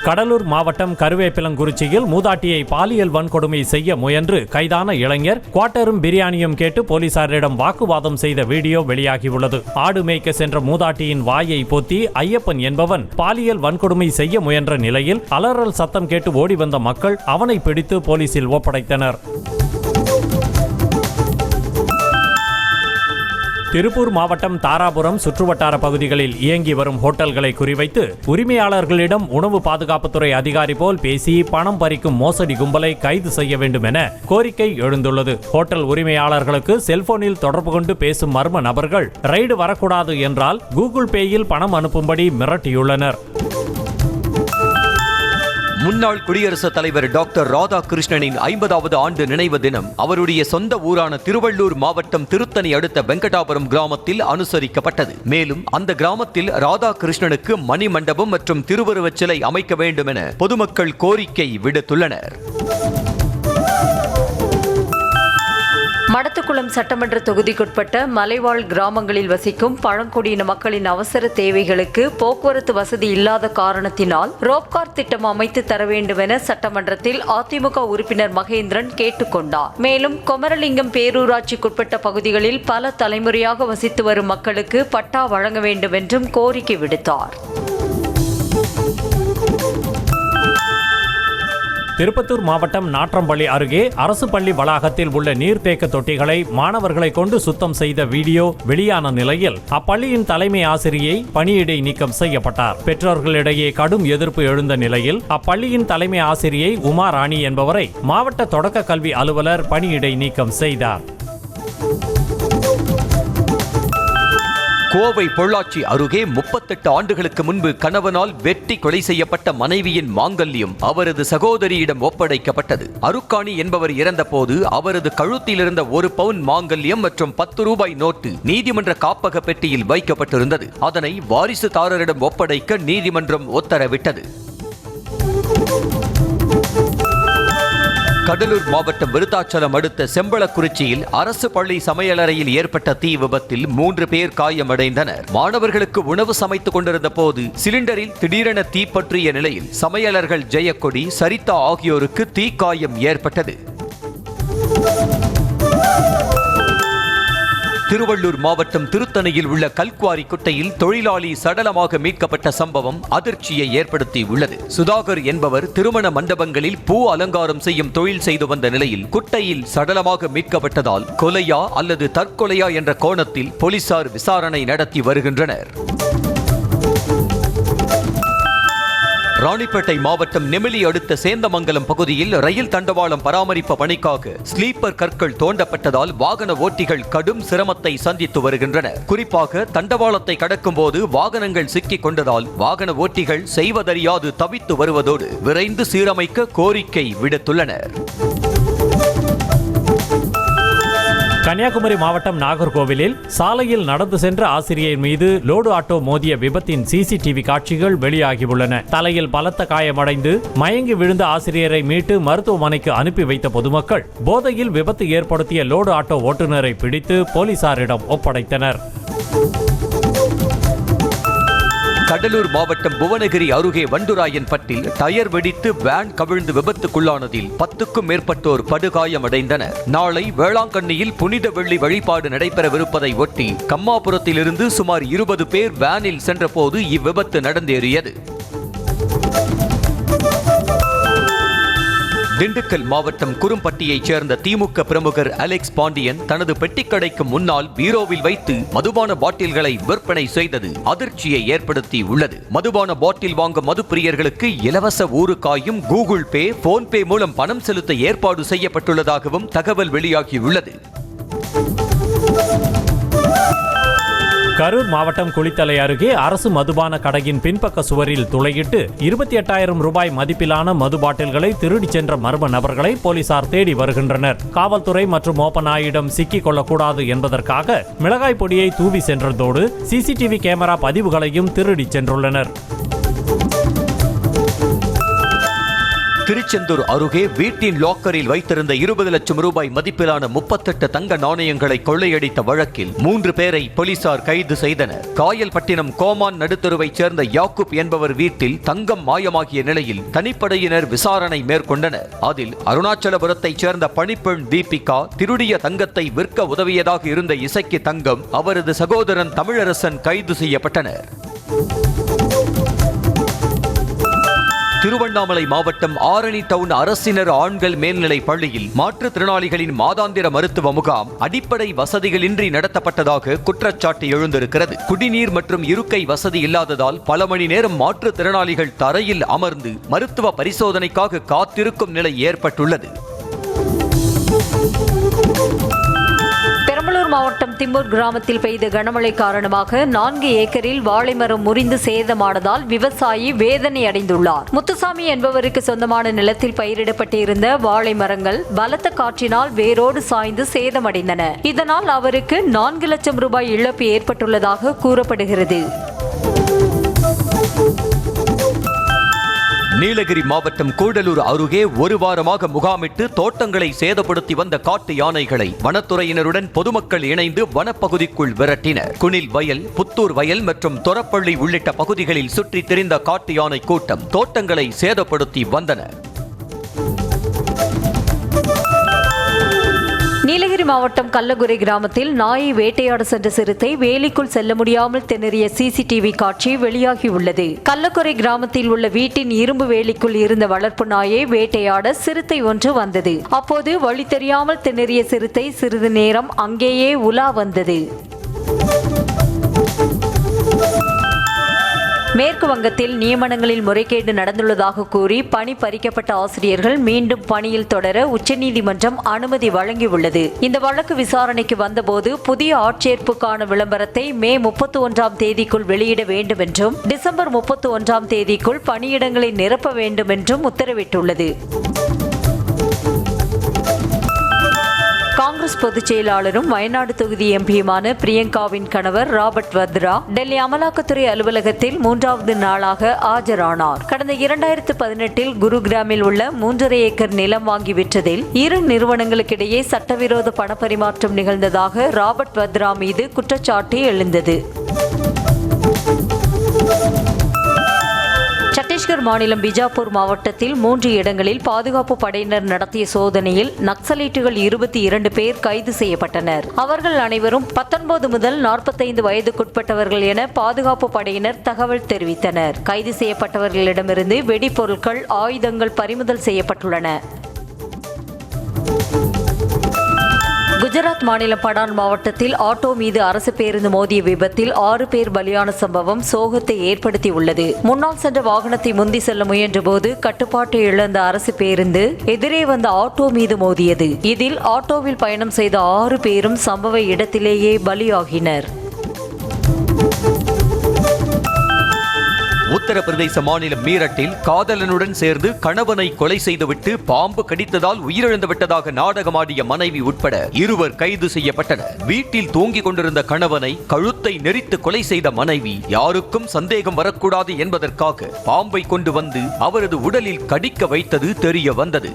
கடலூர் மாவட்டம் கருவேப்பிலங்குறிச்சியில் மூதாட்டியை பாலியல் வன்கொடுமை செய்ய முயன்று கைதான இளைஞர் குவார்ட்டரும் பிரியாணியும் கேட்டு போலீசாரிடம் வாக்குவாதம் செய்த வீடியோ வெளியாகியுள்ளது. ஆடு மேய்க்க சென்ற மூதாட்டியின் வாயை பொத்தி ஐயப்பன் என்பவன் பாலியல் வன்கொடுமை செய்ய முயன்ற நிலையில் அலறல் சத்தம் கேட்டு ஓடி வந்த மக்கள் அவனை பிடித்து போலீசில் ஒப்படைத்தனர். திருப்பூர் மாவட்டம் தாராபுரம் சுற்றுவட்டார பகுதிகளில் இயங்கி வரும் ஹோட்டல்களை குறிவைத்து உரிமையாளர்களிடம் உணவு பாதுகாப்புத்துறை அதிகாரி போல் பேசி பணம் பறிக்கும் மோசடி கும்பலை கைது செய்ய வேண்டும் என கோரிக்கை எழுந்துள்ளது. ஹோட்டல் உரிமையாளர்களுக்கு செல்போனில் தொடர்பு கொண்டு பேசும் மர்ம நபர்கள் ரைடு வரக்கூடாது என்றால் கூகுள் பேயில் பணம் அனுப்பும்படி மிரட்டியுள்ளனர். முன்னாள் குடியரசுத் தலைவர் டாக்டர் ராதாகிருஷ்ணனின் 50வது ஆண்டு நினைவு தினம் அவருடைய சொந்த ஊரான திருவள்ளூர் மாவட்டம் திருத்தணி அடுத்த வெங்கடாபுரம் கிராமத்தில் அனுசரிக்கப்பட்டது. மேலும் அந்த கிராமத்தில் ராதாகிருஷ்ணனுக்கு மணிமண்டபம் மற்றும் திருவுருவச் சிலை அமைக்க வேண்டும் என பொதுமக்கள் கோரிக்கை விடுத்துள்ளனர். மடத்துக்குளம் சட்டமன்ற தொகுதிக்குட்பட்ட மலைவாழ் கிராமங்களில் வசிக்கும் பழங்குடியின மக்களின் அவசர தேவைகளுக்கு போக்குவரத்து வசதி இல்லாத காரணத்தினால் ரோப்கார் திட்டம் அமைத்து தர வேண்டும் என சட்டமன்றத்தில் அதிமுக உறுப்பினர் மகேந்திரன் கேட்டுக்கொண்டார். மேலும் கொமரலிங்கம் பேரூராட்சிக்குட்பட்ட பகுதிகளில் பல தலைமுறையாக வசித்து வரும் மக்களுக்கு பட்டா வழங்க வேண்டும் என்றும் கோரிக்கை விடுத்தார். திருப்பத்தூர் மாவட்டம் நாற்றம்பள்ளி அருகே அரசு பள்ளி வளாகத்தில் உள்ள நீர்த்தேக்க தொட்டிகளை மாணவர்களை கொண்டு சுத்தம் செய்த வீடியோ வெளியான நிலையில் அப்பள்ளியின் தலைமை ஆசிரியை பணியிடை நீக்கம் செய்யப்பட்டார். பெற்றோர்களிடையே கடும் எதிர்ப்பு எழுந்த நிலையில் அப்பள்ளியின் தலைமை ஆசிரியை உமா ராணி என்பவரை மாவட்ட தொடக்க கல்வி அலுவலர் பணியிடை நீக்கம் செய்தார். கோவை பொள்ளாச்சி அருகே 38 ஆண்டுகளுக்கு முன்பு கணவனால் வெட்டி கொலை செய்யப்பட்ட மனைவியின் மாங்கல்யம் அவரது சகோதரியிடம் ஒப்படைக்கப்பட்டது. அருக்காணி என்பவர் இறந்தபோது அவரது கழுத்தில் இருந்த 1 பவுன் மாங்கல்யம் மற்றும் 10 ரூபாய் நோட்டு நீதிமன்ற காப்பக பெட்டியில் வைக்கப்பட்டிருந்தது. அதனை வாரிசுதாரரிடம் ஒப்படைக்க நீதிமன்றம் உத்தரவிட்டது. கடலூர் மாவட்டம் விருத்தாச்சலம் அடுத்த செம்பளக்குறிச்சியில் அரசு பள்ளி சமையலறையில் ஏற்பட்ட தீ விபத்தில் 3 பேர் காயமடைந்தனர். மாணவர்களுக்கு உணவு சமைத்துக் கொண்டிருந்த போது சிலிண்டரில் திடீரென தீப்பற்றிய நிலையில் சமையலர்கள் ஜெயக்கொடி, சரிதா ஆகியோருக்கு தீக்காயம் ஏற்பட்டது. திருவள்ளூர் மாவட்டம் திருத்தணியில் உள்ள கல்குவாரி குட்டையில் தொழிலாளி சடலமாக மீட்கப்பட்ட சம்பவம் அதிர்ச்சியை ஏற்படுத்தியுள்ளது. சுதாகர் என்பவர் திருமண மண்டபங்களில் பூ அலங்காரம் செய்யும் தொழில் செய்து வந்த நிலையில் குட்டையில் சடலமாக மீட்கப்பட்டதால் கொலையா அல்லது தற்கொலையா என்ற கோணத்தில் போலீசார் விசாரணை நடத்தி வருகின்றனர். ராணிப்பேட்டை மாவட்டம் நெமிலி அடுத்த சேந்தமங்கலம் பகுதியில் ரயில் தண்டவாளம் பராமரிப்பு பணிக்காக ஸ்லீப்பர் கற்கள் தோண்டப்பட்டதால் வாகன ஓட்டிகள் கடும் சிரமத்தை சந்தித்து வருகின்றனர். குறிப்பாக தண்டவாளத்தை கடக்கும் போது வாகனங்கள் சிக்கிக் கொண்டதால் வாகன ஓட்டிகள் செய்வதறியாது தவித்து வருவதோடு விரைந்து சீரமைக்க கோரிக்கை விடுத்துள்ளனர். கன்னியாகுமரி மாவட்டம் நாகர்கோவிலில் சாலையில் நடந்து சென்ற ஆசிரியை மீது லோடு ஆட்டோ மோதிய விபத்தின் சிசிடிவி காட்சிகள் வெளியாகியுள்ளன. தலையில் பலத்த காயமடைந்து மயங்கி விழுந்த ஆசிரியரை மீட்டு மருத்துவமனைக்கு அனுப்பி வைத்த பொதுமக்கள் போதையில் விபத்து ஏற்படுத்திய லோடு ஆட்டோ ஓட்டுநரை பிடித்து போலீசாரிடம் ஒப்படைத்தனர். கடலூர் மாவட்டம் புவனகிரி அருகே வண்டுராயன்பட்டில் டயர் வெடித்து வேன் கவிழ்ந்து விபத்துக்குள்ளானதில் 10க்கும் மேற்பட்டோர் படுகாயமடைந்தனர். நாளை வேளாங்கண்ணியில் புனித வெள்ளி வழிபாடு நடைபெறவிருப்பதை ஒட்டி கம்மாபுரத்திலிருந்து சுமார் 20 பேர் வேனில் சென்றபோது இவ்விபத்து நடந்தேறியது. திண்டுக்கல் மாவட்டம் குரும்பட்டியைச் சேர்ந்த திமுக பிரமுகர் அலெக்ஸ் பாண்டியன் தனது பெட்டிக்கடைக்கு முன்னால் பீரோவில் வைத்து மதுபான பாட்டில்களை விற்பனை செய்தது அதிர்ச்சியை ஏற்படுத்தி உள்ளது. மதுபான பாட்டில் வாங்க மதுப்பிரியர்களுக்கு இலவச ஊறுகாயும் கூகுள் பே, போன்பே மூலம் பணம் செலுத்த ஏற்பாடு செய்யப்பட்டுள்ளதாகவும் தகவல் வெளியாகியுள்ளது. கரூர் மாவட்டம் குளித்தலை அருகே அரசு மதுபான கடையின் பின்பக்க சுவரில் துளையிட்டு 28,000 ரூபாய் மதிப்பிலான மது பாட்டில்களை திருடிச் சென்ற மர்ம நபர்களை போலீசார் தேடி வருகின்றனர். காவல்துறை மற்றும் மோப்பநாயிடம் சிக்கிக் கொள்ளக்கூடாது என்பதற்காக மிளகாய் பொடியை தூவி சென்றதோடு சிசிடிவி கேமரா பதிவுகளையும் திருடிச் சென்றுள்ளனர். திருச்செந்தூர் அருகே வீட்டின் லாக்கரில் வைத்திருந்த 20 லட்சம் ரூபாய் மதிப்பிலான 38 தங்க நாணயங்களை கொள்ளையடித்த வழக்கில் 3 பேரை போலீசார் கைது செய்தனர். காயல்பட்டினம் கோமான் நடுத்தருவைச் சேர்ந்த யாக்கூப் என்பவர் வீட்டில் தங்கம் மாயமாகிய நிலையில் தனிப்படையினர் விசாரணை மேற்கொண்டனர். அதில் அருணாச்சலபுரத்தைச் சேர்ந்த பணிப்பெண் தீபிகா திருடிய தங்கத்தை விற்க உதவியதாக இருந்த இசைக்கு தங்கம், அவரது சகோதரன் தமிழரசன் கைது செய்யப்பட்டனர். திருவண்ணாமலை மாவட்டம் ஆரணி டவுன் அரசினர் ஆண்கள் மேல்நிலைப் பள்ளியில் மாற்றுத்திறனாளிகளின் மாதாந்திர மருத்துவ முகாம் அடிப்படை வசதிகளின்றி நடத்தப்பட்டதாக குற்றச்சாட்டு எழுந்திருக்கிறது. குடிநீர் மற்றும் இருக்கை வசதி இல்லாததால் பல மணி நேரம் மாற்றுத்திறனாளிகள் தரையில் அமர்ந்து மருத்துவ பரிசோதனைக்காக காத்திருக்கும் நிலை ஏற்பட்டுள்ளது. பெரம்பலூர் மாவட்டம் திம்பூர் கிராமத்தில் பெய்த கனமழை காரணமாக 4 ஏக்கரில் வாழை மரம் முறிந்து சேதமானதால் விவசாயி வேதனை அடைந்துள்ளார். முத்துசாமி என்பவருக்கு சொந்தமான நிலத்தில் பயிரிடப்பட்டிருந்த வாழை மரங்கள் பலத்த காற்றினால் வேரோடு சாய்ந்து சேதமடைந்தன. இதனால் அவருக்கு 4 லட்சம் ரூபாய் இழப்பு ஏற்பட்டுள்ளதாக கூறப்படுகிறது. நீலகிரி மாவட்டம் கூடலூர் அருகே ஒரு வாரமாக முகாமிட்டு தோட்டங்களை சேதப்படுத்தி வந்த காட்டு யானைகளை வனத்துறையினருடன் பொதுமக்கள் இணைந்து வனப்பகுதிக்குள் விரட்டினர். குனில் வயல், புத்தூர் வயல் மற்றும் தொரப்பள்ளி உள்ளிட்ட பகுதிகளில் சுற்றி திரிந்த காட்டு யானை கூட்டம் தோட்டங்களை சேதப்படுத்தி வந்தனர். நீலகிரி மாவட்டம் கள்ளகுறை கிராமத்தில் நாயை வேட்டையாட சென்ற சிறுத்தை வேலிக்குள் செல்ல முடியாமல் திணறிய சிசிடிவி காட்சி வெளியாகியுள்ளது. கள்ளகுறை கிராமத்தில் உள்ள வீட்டின் இரும்பு வேலிக்குள் இருந்த வளர்ப்பு நாயை வேட்டையாட சிறுத்தை ஒன்று வந்தது. அப்போது வழி தெரியாமல் திணறிய சிறுத்தை சிறிது நேரம் அங்கேயே உலா வந்தது. மேற்கு வங்கத்தில் நியமனங்களில் முறைகேடு நடந்துள்ளதாக கூறி பணி பறிக்கப்பட்ட ஆசிரியர்கள் மீண்டும் பணியில் தொடர உச்சநீதிமன்றம் அனுமதி வழங்கியுள்ளது. இந்த வழக்கு விசாரணைக்கு வந்தபோது புதிய ஆட்சேர்ப்புக்கான விளம்பரத்தை மே 31ஆம் தேதிக்குள் வெளியிட வேண்டும் என்றும் டிசம்பர் 31ஆம் தேதிக்குள் பணியிடங்களை நிரப்ப வேண்டும் என்றும் உத்தரவிட்டுள்ளது. காங்கிரஸ் பொதுச் செயலாளரும் வயநாடு தொகுதி எம்பியுமான பிரியங்காவின் கணவர் ராபர்ட் வத்ரா டெல்லி அமலாக்கத்துறை அலுவலகத்தில் 3வது நாளாக ஆஜரானார். கடந்த 2018இல் குருகிராமில் உள்ள 3.5 ஏக்கர் நிலம் வாங்கி விற்றதில் இரு நிறுவனங்களுக்கிடையே சட்டவிரோத பணப்பரிமாற்றம் நிகழ்ந்ததாக ராபர்ட் வத்ரா மீது குற்றச்சாட்டு எழுந்தது. சத்தீஸ்கர் மாநிலம் பிஜாப்பூர் மாவட்டத்தில் 3 இடங்களில் பாதுகாப்பு படையினர் நடத்திய சோதனையில் நக்சலைட்டுகள் 22 பேர் கைது செய்யப்பட்டனர். அவர்கள் அனைவரும் 19 முதல் 45 வயதுக்குட்பட்டவர்கள் என பாதுகாப்பு படையினர் தகவல் தெரிவித்தனர். கைது செய்யப்பட்டவர்களிடமிருந்து வெடிபொருட்கள், ஆயுதங்கள் பறிமுதல் செய்யப்பட்டுள்ளன. குஜராத் மாநிலம் படான் மாவட்டத்தில் ஆட்டோ மீது அரசு பேருந்து மோதிய விபத்தில் 6 பேர் பலியான சம்பவம் சோகத்தை ஏற்படுத்தியுள்ளது. முன்னால் சென்ற வாகனத்தை முந்தி செல்ல முயன்றபோது கட்டுப்பாட்டை இழந்த அரசு பேருந்து எதிரே வந்த ஆட்டோ மீது மோதியது. இதில் ஆட்டோவில் பயணம் செய்த 6 பேரும் சம்பவ இடத்திலேயே பலியாகினர். உத்தரப்பிரதேச மாநிலம் மீரட்டில் காதலனுடன் சேர்ந்து கணவனை கொலை செய்துவிட்டு பாம்பு கடித்ததால் உயிரிழந்து விட்டதாக நாடகமாடிய மனைவி உட்பட 2 கைது செய்யப்பட்டனர். வீட்டில் தூங்கிக் கொண்டிருந்த கணவனை கழுத்தை நெரித்து கொலை செய்த மனைவி யாருக்கும் சந்தேகம் வரக்கூடாது என்பதற்காக பாம்பை கொண்டு வந்து அவரது உடலில் கடிக்க வைத்தது தெரிய வந்தது.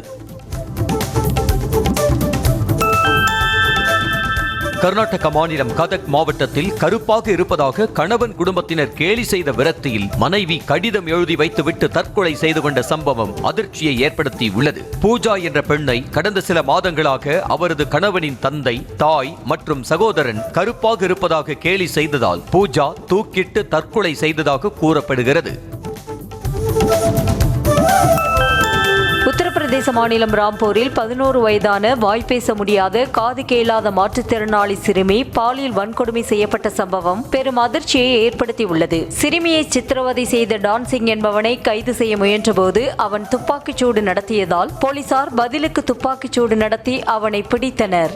கர்நாடக மாநிலம் கதக் மாவட்டத்தில் கருப்பாக இருப்பதாக கணவன் குடும்பத்தினர் கேலி செய்த விரக்தியில் மனைவி கடிதம் எழுதி வைத்துவிட்டு தற்கொலை செய்து கொண்ட சம்பவம் அதிர்ச்சியை ஏற்படுத்தி உள்ளது. பூஜா என்ற பெண்ணை கடந்த சில மாதங்களாக அவரது கணவனின் தந்தை, தாய் மற்றும் சகோதரன் கருப்பாக இருப்பதாக கேலி செய்ததால் பூஜா தூக்கிட்டு தற்கொலை செய்ததாக கூறப்படுகிறது. உத்தரப்பிரதேச மாநிலம் ராம்பூரில் 11 வயதான வாய்ப்பேச முடியாத காது கேளாத மாற்றுத்திறனாளி சிறுமி பாலியல் வன்கொடுமை செய்யப்பட்ட சம்பவம் பெரும் அதிர்ச்சியை ஏற்படுத்தியுள்ளது. சிறுமியை சித்திரவதை செய்த டான்சிங் என்பவனை கைது செய்ய முயன்றபோது அவன் துப்பாக்கிச்சூடு நடத்தியதால் போலீசார் பதிலுக்கு துப்பாக்கிச்சூடு நடத்தி அவனை பிடித்தனர்.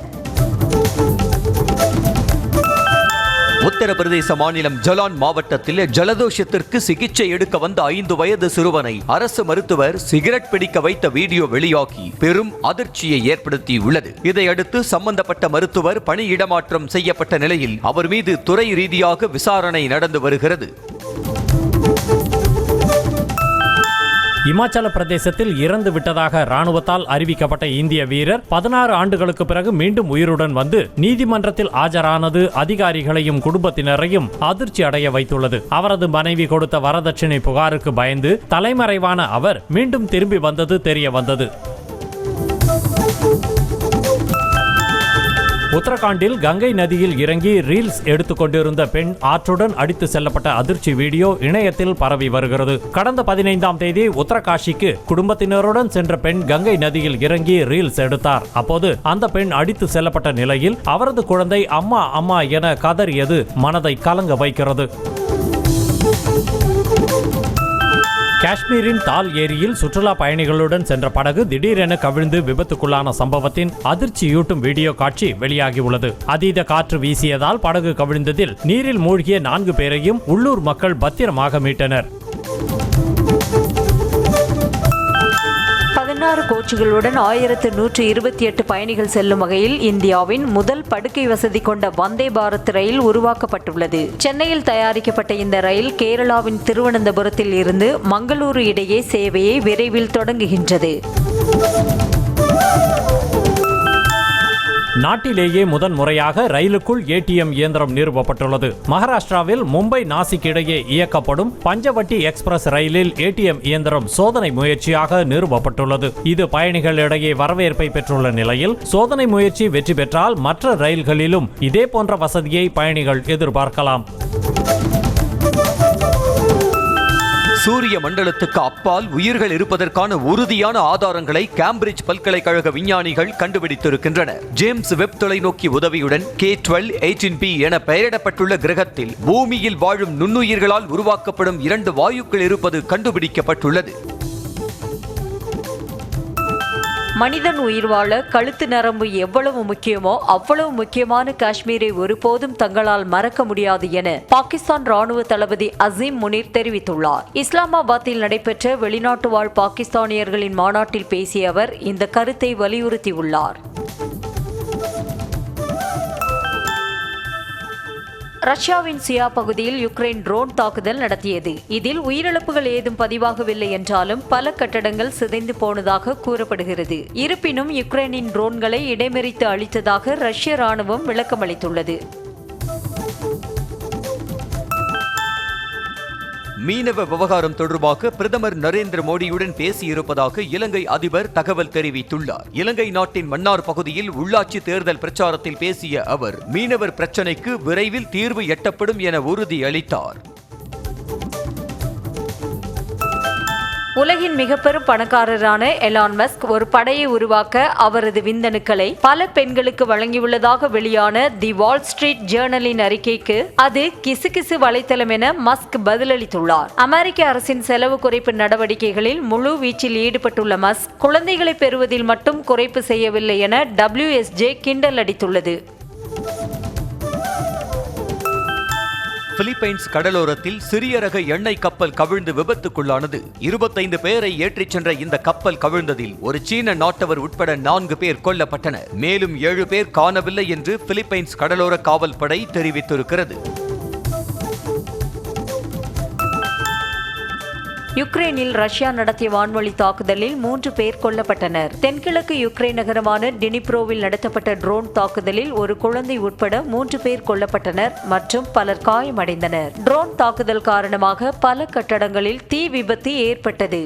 உத்தரப்பிரதேச மாநிலம் ஜலான் மாவட்டத்தில் ஜலதோஷத்திற்கு சிகிச்சை எடுக்க வந்த 5 வயது சிறுவனை அரசு மருத்துவர் சிகரெட் பிடிக்க வைத்த வீடியோ வெளியாகி பெரும் அதிர்ச்சியை ஏற்படுத்தியுள்ளது. இதையடுத்து சம்பந்தப்பட்ட மருத்துவர் பணியிடமாற்றம் செய்யப்பட்ட நிலையில் அவர் மீது துறை ரீதியாக விசாரணை நடந்து வருகிறது. இமாச்சல பிரதேசத்தில் இறந்து விட்டதாக ராணுவத்தால் அறிவிக்கப்பட்ட இந்திய வீரர் 16 ஆண்டுகளுக்கு பிறகு மீண்டும் உயிருடன் வந்து நீதிமன்றத்தில் ஆஜரானது அதிகாரிகளையும் குடும்பத்தினரையும் அதிர்ச்சி அடைய வைத்துள்ளது. அவரது மனைவி கொடுத்த வரதட்சணை புகாருக்கு பயந்து தலைமறைவான அவர் மீண்டும் திரும்பி வந்தது தெரிய வந்தது. உத்தரகாண்டில் கங்கை நதியில் இறங்கி ரீல்ஸ் எடுத்துக் கொண்டிருந்த பெண் ஆற்றுடன் அடித்து செல்லப்பட்ட அதிர்ச்சி வீடியோ இணையத்தில் பரவி வருகிறது. கடந்த 15ஆம் தேதி உத்தரகாஷிக்கு குடும்பத்தினருடன் சென்ற பெண் கங்கை நதியில் இறங்கி ரீல்ஸ் எடுத்தார். அப்போது அந்த பெண் அடித்து செல்லப்பட்ட நிலையில் அவரது குழந்தை அம்மா அம்மா என கதறியது மனதை கலங்க வைக்கிறது. காஷ்மீரின் தால் ஏரியில் சுற்றுலா பயணிகளுடன் சென்ற படகு திடீரென கவிழ்ந்து விபத்துக்குள்ளான சம்பவத்தின் அதிர்ச்சியூட்டும் வீடியோ காட்சி வெளியாகியுள்ளது. அதீத காற்று வீசியதால் படகு கவிழ்ந்ததில் நீரில் மூழ்கிய 4 பேரையும் உள்ளூர் மக்கள் பத்திரமாக மீட்டனர். 16 கோச்சுகளுடன் 1128 பயணிகள் செல்லும் வகையில் இந்தியாவின் முதல் படுக்கை வசதி கொண்ட வந்தே பாரத் ரயில் உருவாக்கப்பட்டுள்ளது. சென்னையில் தயாரிக்கப்பட்ட இந்த ரயில் கேரளாவின் திருவனந்தபுரத்தில் இருந்து மங்களூரு இடையே சேவையை விரைவில் தொடங்குகின்றது. நாட்டிலேயே முதன்முறையாக ரயிலுக்குள் ஏடிஎம் இயந்திரம் நிறுவப்பட்டுள்ளது. மகாராஷ்டிராவில் மும்பை நாசிக் இடையே இயக்கப்படும் பஞ்சவட்டி எக்ஸ்பிரஸ் ரயிலில் ஏடிஎம் இயந்திரம் சோதனை முயற்சியாக நிறுவப்பட்டுள்ளது. இது பயணிகளிடையே வரவேற்பை பெற்றுள்ள நிலையில் சோதனை முயற்சி வெற்றி பெற்றால் மற்ற ரயில்களிலும் இதே போன்ற வசதியை பயணிகள் எதிர்பார்க்கலாம். சூரிய மண்டலத்துக்கு அப்பால் உயிர்கள் இருப்பதற்கான உறுதியான ஆதாரங்களை கேம்பிரிட்ஜ் பல்கலைக்கழக விஞ்ஞானிகள் கண்டுபிடித்திருக்கின்றனர். ஜேம்ஸ் வெப் தொலைநோக்கி உதவியுடன் K12 18b என பெயரிடப்பட்டுள்ள கிரகத்தில் பூமியில் வாழும் நுண்ணுயிர்களால் உருவாக்கப்படும் 2 வாயுக்கள் இருப்பது கண்டுபிடிக்கப்பட்டுள்ளது. மனிதன் உயிர் வாழ கழுத்து நரம்பு எவ்வளவு முக்கியமோ அவ்வளவு முக்கியமான காஷ்மீரை ஒருபோதும் தங்களால் மறக்க முடியாது என பாகிஸ்தான் ராணுவ தளபதி அசீம் முனீர் தெரிவித்துள்ளார். இஸ்லாமாபாத்தில் நடைபெற்ற வெளிநாட்டு வாழ் பாகிஸ்தானியர்களின் மாநாட்டில் பேசிய அவர் இந்த கருத்தை வலியுறுத்தியுள்ளார். ரஷ்யாவின் சியா பகுதியில் யுக்ரைன் ட்ரோன் தாக்குதல் நடத்தியது. இதில் உயிரிழப்புகள் ஏதும் பதிவாகவில்லை என்றாலும் பல கட்டடங்கள் சிதைந்து போனதாக கூறப்படுகிறது. இருப்பினும் யுக்ரைனின் ட்ரோன்களை இடைமறித்து அழித்ததாக ரஷ்ய ராணுவம் விளக்கமளித்துள்ளது. மீனவ விவகாரம் தொடர்பாக பிரதமர் நரேந்திர மோடியுடன் பேசியிருப்பதாக இலங்கை அதிபர் தகவல் தெரிவித்துள்ளார். இலங்கை நாட்டின் மன்னார் பகுதியில் உள்ளாட்சி தேர்தல் பிரச்சாரத்தில் பேசிய அவர் மீனவர் பிரச்சினைக்கு விரைவில் தீர்வு எட்டப்படும் என உறுதியளித்தார். உலகின் மிக பெரும் பணக்காரரான எலான் மஸ்க் ஒரு படையை உருவாக்க அவரது விந்தணுக்களை பல பெண்களுக்கு வழங்கியுள்ளதாக வெளியான தி வால் ஸ்ட்ரீட் ஜேர்னலின் அறிக்கைக்கு அது கிசுகிசு வலைத்தளம் என மஸ்க் பதிலளித்துள்ளார். அமெரிக்க அரசின் செலவு குறைப்பு நடவடிக்கைகளில் முழு வீச்சில் ஈடுபட்டுள்ள மஸ்க் குழந்தைகளை பெறுவதில் மட்டும் குறைப்பு செய்யவில்லை என WSJ கிண்டல் அடித்துள்ளது. பிலிப்பைன்ஸ் கடலோரத்தில் சிறிய ரக எண்ணெய் கப்பல் கவிழ்ந்து விபத்துக்குள்ளானது. 25 பேரை ஏற்றிச் சென்ற இந்த கப்பல் கவிழ்ந்ததில் ஒரு சீன நாட்டவர் உட்பட 4 பேர் கொல்லப்பட்டனர். மேலும் 7 பேர் காணவில்லை என்று பிலிப்பைன்ஸ் கடலோர காவல் படை தெரிவித்திருக்கிறது. யுக்ரைனில் ரஷ்யா நடத்திய வான்வழி தாக்குதலில் 3 பேர் கொல்லப்பட்டனர். தென்கிழக்கு யுக்ரைன் நகரமான டினிப்ரோவில் நடத்தப்பட்ட ட்ரோன் தாக்குதலில் ஒரு குழந்தை உட்பட 3 பேர் கொல்லப்பட்டனர் மற்றும் பலர் காயமடைந்தனர். ட்ரோன் தாக்குதல் காரணமாக பல கட்டடங்களில் தீ விபத்து ஏற்பட்டது.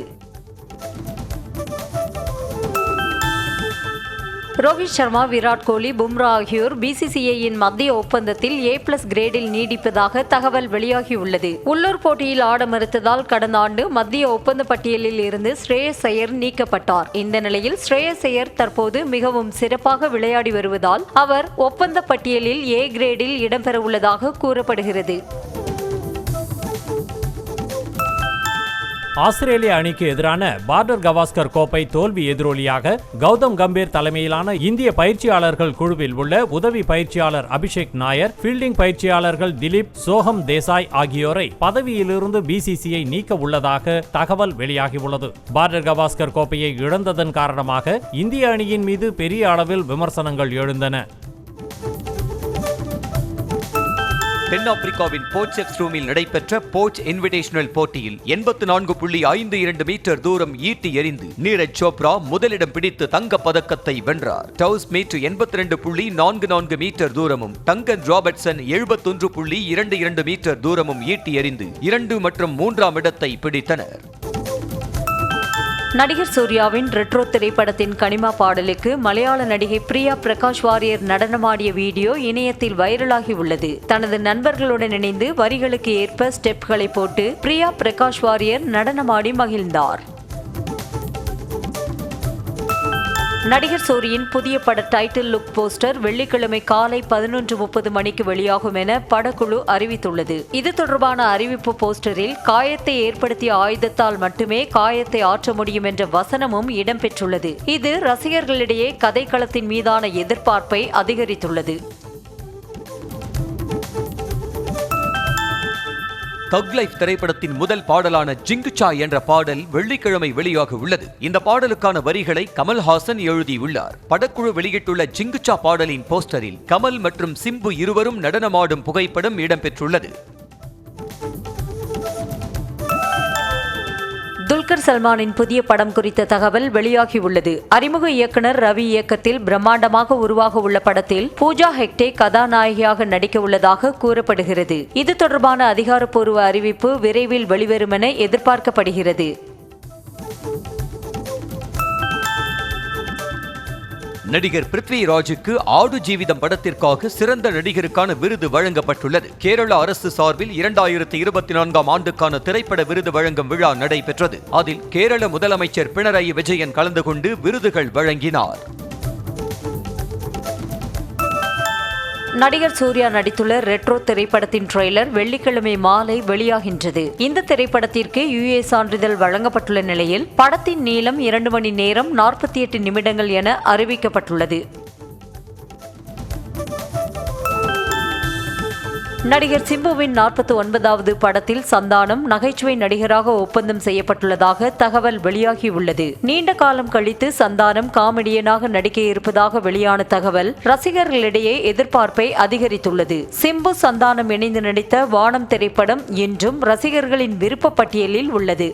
ரோஹித் சர்மா, விராட் கோலி, பும்ரா ஆகியோர் BCCIயின் மத்திய ஒப்பந்தத்தில் A+ கிரேடில் நீடிப்பதாக தகவல் வெளியாகியுள்ளது. உள்ளூர் போட்டியில் ஆட மறுத்ததால் கடந்த ஆண்டு மத்திய ஒப்பந்த பட்டியலில் இருந்து ஸ்ரேயஸ் ஐயர் நீக்கப்பட்டார். இந்த நிலையில் ஸ்ரேயஸ் ஐயர் தற்போது மிகவும் சிறப்பாக விளையாடி வருவதால் அவர் ஒப்பந்த பட்டியலில் A கிரேடில் இடம்பெறவுள்ளதாக கூறப்படுகிறது. ஆஸ்திரேலிய அணிக்கு எதிரான பார்டர் கவாஸ்கர் கோப்பை தோல்வி எதிரொலியாக கௌதம் கம்பீர் தலைமையிலான இந்திய பயிற்சியாளர்கள் குழுவில் உள்ள உதவி பயிற்சியாளர் அபிஷேக் நாயர், ஃபீல்டிங் பயிற்சியாளர்கள் திலீப், சோகம் தேசாய் ஆகியோரை பதவியிலிருந்து BCCI நீக்க உள்ளதாக தகவல் வெளியாகியுள்ளது. பார்டர் கவாஸ்கர் கோப்பையை இழந்ததன் காரணமாக இந்திய அணியின் மீது பெரிய அளவில் விமர்சனங்கள் எழுந்தன. தென்னாப்பிரிக்காவின் போர்ட்செஃப்ஸ்ட்ரூமில் நடைபெற்ற போர்ட் இன்விடேஷனல் போட்டியில் 84.52 மீட்டர் தூரம் ஈட்டி எறிந்து நீரஜ் சோப்ரா முதலிடம் பிடித்து தங்கப் பதக்கத்தை வென்றார். டவுஸ் மீட் 82.44 மீட்டர் தூரமும் டங்கன் ராபர்ட்சன் 71.22 மீட்டர் தூரமும் ஈட்டி எறிந்து 2 மற்றும் 3ஆம் இடத்தை பிடித்தனர். நடிகர் சூர்யாவின் ரெட்ரோ திரைப்படத்தின் கனிமா பாடலுக்கு மலையாள நடிகை பிரியா பிரகாஷ் வாரியர் நடனமாடிய வீடியோ இணையத்தில் வைரலாகி உள்ளது. தனது நண்பர்களுடன் இணைந்து வரிகளுக்கு ஏற்ப ஸ்டெப்களை போட்டு பிரியா பிரகாஷ் வாரியர் நடனமாடி மகிழ்ந்தார். நடிகர் சூரியின் புதிய பட டைட்டில் லுக் போஸ்டர் வெள்ளிக்கிழமை காலை 11:30 மணிக்கு வெளியாகும் என படக்குழு அறிவித்துள்ளது. இது தொடர்பான அறிவிப்பு போஸ்டரில் காயத்தை ஏற்படுத்திய ஆயுதத்தால் மட்டுமே காயத்தை ஆற்ற முடியும் என்ற வசனமும் இடம்பெற்றுள்ளது. இது ரசிகர்களிடையே கதைக்களத்தின் மீதான எதிர்பார்ப்பை அதிகரித்துள்ளது. தக் லைஃப் திரைப்படத்தின் முதல் பாடலான ஜிங்குச்சா என்ற பாடல் வெள்ளிக்கிழமை வெளியாக உள்ளது. இந்த பாடலுக்கான வரிகளை கமல்ஹாசன் எழுதியுள்ளார். படக்குழு வெளியிட்டுள்ள ஜிங்குச்சா பாடலின் போஸ்டரில் கமல் மற்றும் சிம்பு இருவரும் நடனமாடும் புகைப்படம் இடம்பெற்றுள்ளது. துல்கர் சல்மானின் புதிய படம் குறித்த தகவல் வெளியாகியுள்ளது. அறிமுக இயக்குனர் ரவி இயக்கத்தில் பிரம்மாண்டமாக உருவாக உள்ள படத்தில் பூஜா ஹெக்டே கதாநாயகியாக நடிக்க உள்ளதாக கூறப்படுகிறது. இது தொடர்பான அதிகாரப்பூர்வ அறிவிப்பு விரைவில் வெளிவரும் என எதிர்பார்க்கப்படுகிறது. நடிகர் பிருத்விராஜுக்கு ஆடு ஜீவிதம் படத்திற்காக சிறந்த நடிகருக்கான விருது வழங்கப்பட்டுள்ளது. கேரள அரசு சார்பில் 2024ஆம் ஆண்டுக்கான திரைப்பட விருது வழங்கும் விழா நடைபெற்றது. அதில் கேரள முதலமைச்சர் பினராயி விஜயன் கலந்து கொண்டு விருதுகள் வழங்கினார். நடிகர் சூர்யா நடித்துள்ள ரெட்ரோ திரைப்படத்தின் ட்ரெய்லர் வெள்ளிக்கிழமை மாலை வெளியாகின்றது. இந்த திரைப்படத்திற்கு UA சான்றிதழ் வழங்கப்பட்டுள்ள நிலையில் படத்தின் நீளம் 2 மணி நேரம் 48 நிமிடங்கள் என அறிவிக்கப்பட்டுள்ளது. நடிகர் சிம்புவின் 49வது படத்தில் சந்தானம் நகைச்சுவை நடிகராக ஒப்பந்தம் செய்யப்பட்டுள்ளதாக தகவல் வெளியாகியுள்ளது. நீண்ட காலம் கழித்து சந்தானம் காமெடியனாக நடிக்க இருப்பதாக வெளியான தகவல் ரசிகர்களிடையே எதிர்பார்ப்பை அதிகரித்துள்ளது. சிம்பு சந்தானம் இணைந்து நடித்த வானம் திரைப்படம் இன்றும் ரசிகர்களின் விருப்ப பட்டியலில் உள்ளது.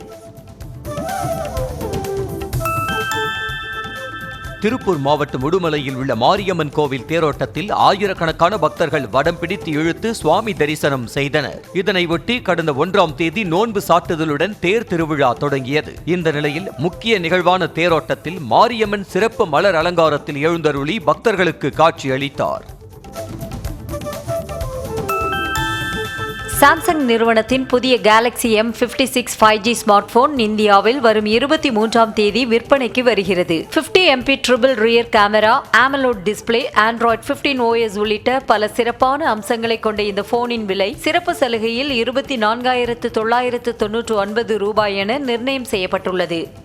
திருப்பூர் மாவட்டம் உடுமலையில் உள்ள மாரியம்மன் கோவில் தேரோட்டத்தில் ஆயிரக்கணக்கான பக்தர்கள் வடம் பிடித்து இழுத்து சுவாமி தரிசனம் செய்தனர். இதனையொட்டி கடந்த 1ஆம் தேதி நோன்பு சாட்டுதலுடன் தேர் திருவிழா தொடங்கியது. இந்த நிலையில் முக்கிய நிகழ்வான தேரோட்டத்தில் மாரியம்மன் சிறப்பு மலர் அலங்காரத்தில் எழுந்தருளி பக்தர்களுக்கு காட்சி அளித்தார். சாம்சங் நிறுவனத்தின் புதிய Galaxy M56 5G smart phone இந்தியாவில் வரும் 23ஆம் தேதி விற்பனைக்கு வருகிறது. 50 MP triple rear camera, AMOLED display, Android 15 OS உள்ளிட்ட பல சிறப்பான அம்சங்களை கொண்ட இந்த போனின் விலை சிறப்பு சலுகையில் 24,999 ரூபாய் என நிர்ணயம் செய்யப்பட்டுள்ளது.